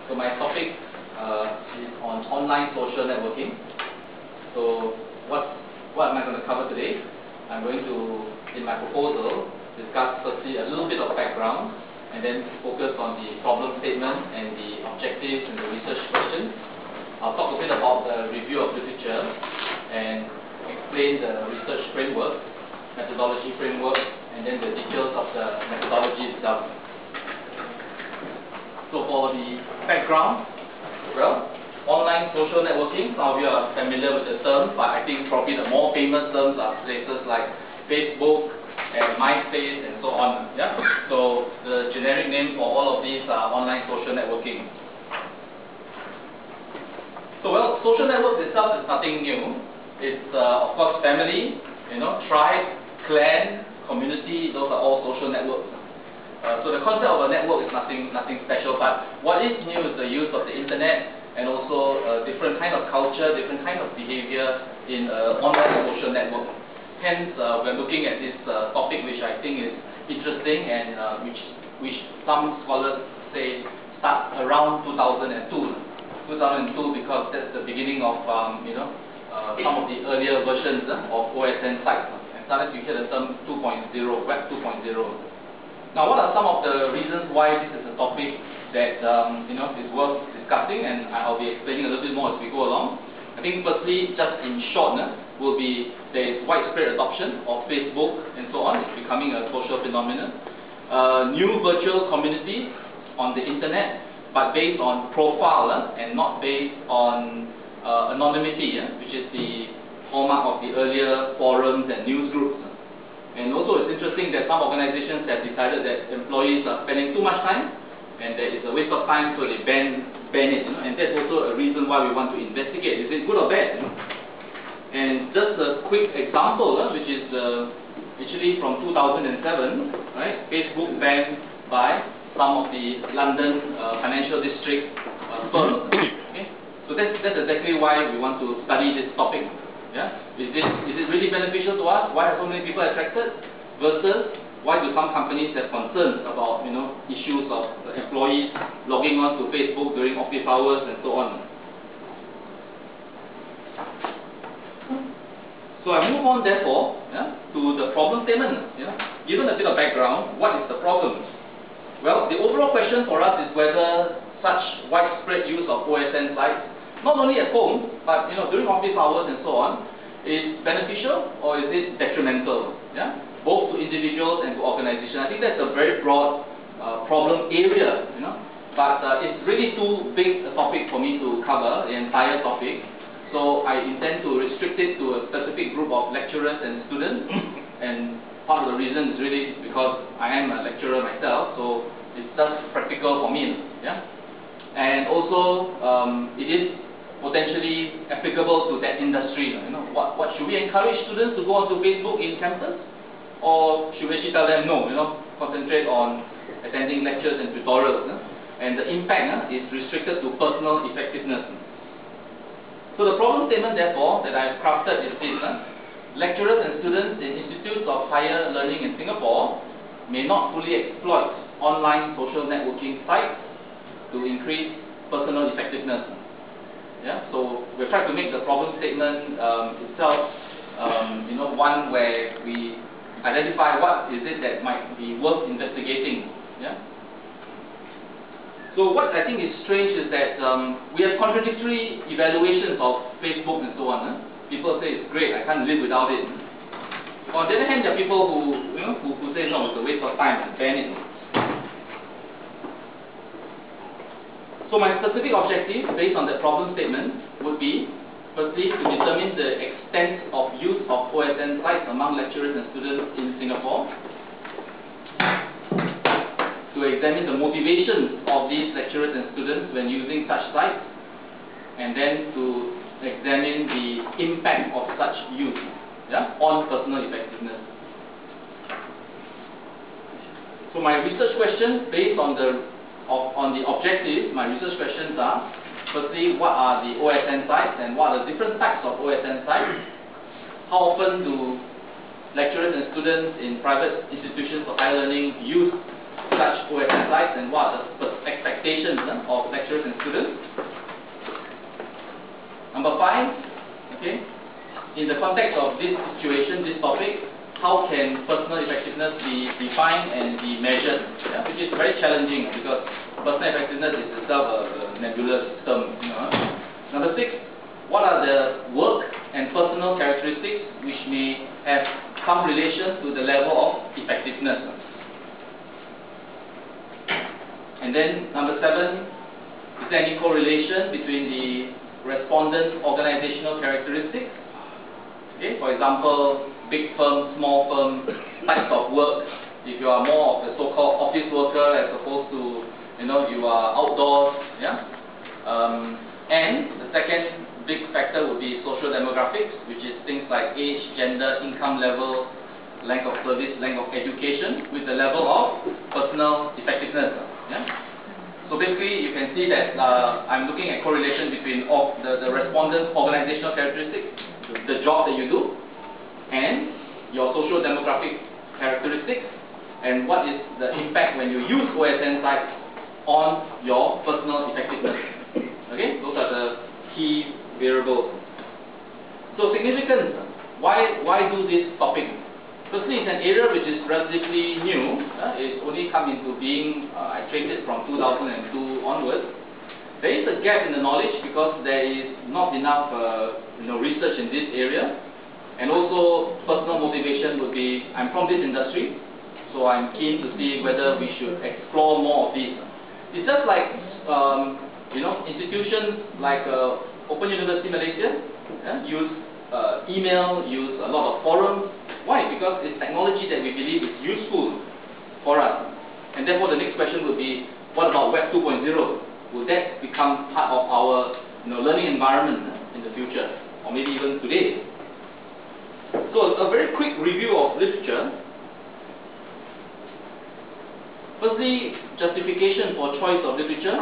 So my topic is on online social networking. So what am I going to cover today? I'm going to, in my proposal, discuss firstly a little bit of background and then focus on the problem statement and the objectives and the research questions. I'll talk a bit about the review of literature and explain the research framework, methodology framework, and then the details of the methodology itself. So for the background, well, online social networking, some of you are familiar with the term, but I think probably the more famous terms are places like Facebook and MySpace and so on. Yeah? So the generic name for all of these are online social networking. So well, social networks itself is nothing new. It's of course family, tribe, clan, community, those are all social networks. So the concept of a network is nothing special, but what is new is the use of the internet and also different kind of culture, different kind of behavior in online social network. Hence, we're looking at this topic which I think is interesting and which some scholars say starts around 2002. 2002 because that's the beginning of some of the earlier versions of OSN sites. And sometimes you hear the term 2.0, Web 2.0. Now, what are some of the reasons why this is a topic that is worth discussing, and I'll be explaining a little bit more as we go along. I think firstly, just in short, will be there is widespread adoption of Facebook and so on. It's becoming a social phenomenon. New virtual communities on the internet, but based on profile and not based on anonymity, which is the hallmark of the earlier forums and news groups. And also it's interesting that some organizations have decided that employees are spending too much time and that it's a waste of time, so they ban it. And that's also a reason why we want to investigate. Is it good or bad? And just a quick example, which is actually from 2007, right? Facebook banned by some of the London financial district firms. Okay? So that's exactly why we want to study this topic. Yeah? Is it really beneficial to us? Why are so many people attracted? Versus why do some companies have concerns about issues of employees logging on to Facebook during office hours and so on? So I move on therefore to the problem statement. Given a bit of background, what is the problem? Well, the overall question for us is whether such widespread use of OSN sites, not only at home, but during office hours and so on, is beneficial or is it detrimental? Both to individuals and to organizations. I think that's a very broad problem area, but it's really too big a topic for me to cover, the entire topic. So I intend to restrict it to a specific group of lecturers and students, and part of the reason is really because I am a lecturer myself, so it's just practical for me. And also it is potentially applicable to that industry. What should we encourage students to go onto Facebook in campus, or should we actually tell them no? Concentrate on attending lectures and tutorials, and the impact is restricted to personal effectiveness. So the problem statement, therefore, that I've crafted is this: lecturers and students in institutes of higher learning in Singapore may not fully exploit online social networking sites to increase personal effectiveness. So we've tried to make the problem statement itself, one where we identify what is it that might be worth investigating. So what I think is strange is that we have contradictory evaluations of Facebook and so on. People say it's great, I can't live without it. On the other hand, there are people who say no, it's a waste of time and ban it. So my specific objective, based on the problem statement, would be, firstly, to determine the extent of use of OSN sites among lecturers and students in Singapore, to examine the motivations of these lecturers and students when using such sites, and then to examine the impact of such use on personal effectiveness. So my research questions, based on the objectives, my research questions are, firstly, what are the OSN sites and what are the different types of OSN sites? How often do lecturers and students in private institutions of higher learning use such OSN sites, and what are the expectations of lecturers and students. Number 5, okay, in the context of this situation, this topic, how can personal effectiveness be defined and be measured? Yeah, which is very challenging because personal effectiveness is itself a nebulous term. Number 6, what are the work and personal characteristics which may have some relation to the level of effectiveness? And then number 7, is there any correlation between the respondent's organizational characteristics? Okay, for example, big firm, small firm, types of work. If you are more of the so-called office worker as opposed to, you are outdoors, yeah. And the second big factor would be social demographics, which is things like age, gender, income level, length of service, length of education, with the level of personal effectiveness. Yeah. So basically, you can see that I'm looking at correlation between the respondent's organizational characteristics, the job that you do, and your social demographic characteristics, and what is the impact when you use OSN sites on your personal effectiveness. Okay, those are the key variables. So significance. Why do this topic? Firstly, it's an area which is relatively new. It's only come into being, I trained it from 2002 onwards. There is a gap in the knowledge because there is not enough research in this area. And also, personal motivation would be, I'm from this industry, so I'm keen to see whether we should explore more of this. It's just like, institutions like Open University Malaysia use email, use a lot of forums. Why? Because it's technology that we believe is useful for us. And therefore, the next question would be, what about Web 2.0? Will that become part of our learning environment in the future, or maybe even today? So a very quick review of literature. Firstly, justification for choice of literature.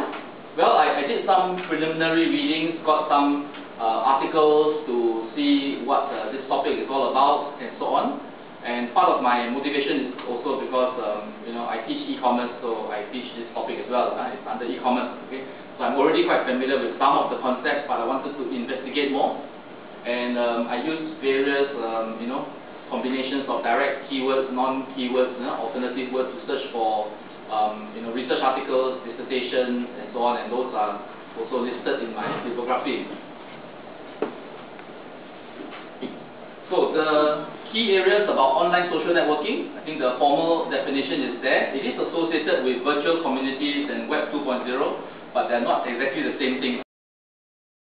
Well, I did some preliminary readings, got some articles to see what this topic is all about, and so on. And part of my motivation is also because I teach e-commerce, so I teach this topic as well. It's under e-commerce. Okay, so I'm already quite familiar with some of the concepts, but I wanted to investigate more. And I used various, combinations of direct keywords, non-keywords, alternative words to search for, research articles, dissertations, and so on. And those are also listed in my bibliography. So the key areas about online social networking, I think the formal definition is there. It is associated with virtual communities and Web 2.0, but they're not exactly the same thing.